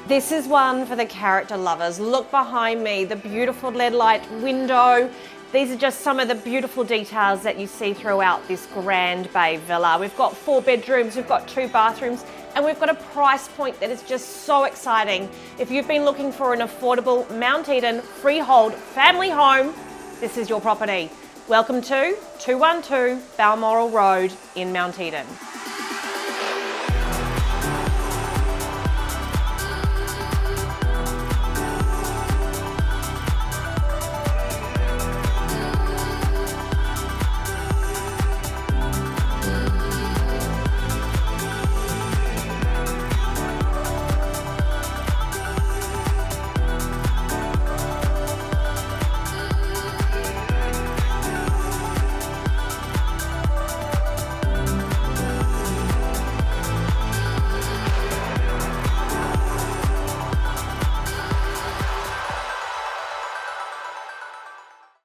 This is one for the character lovers. Look behind me, the beautiful LED light window. These are just some of the beautiful details that you see throughout this grand bay villa. We've got 4 bedrooms, we've got 2 bathrooms, and we've got a price point that is just so exciting. If you've been looking for an affordable Mount Eden freehold family home, this is your property. Welcome to 212 Balmoral Road in Mount Eden.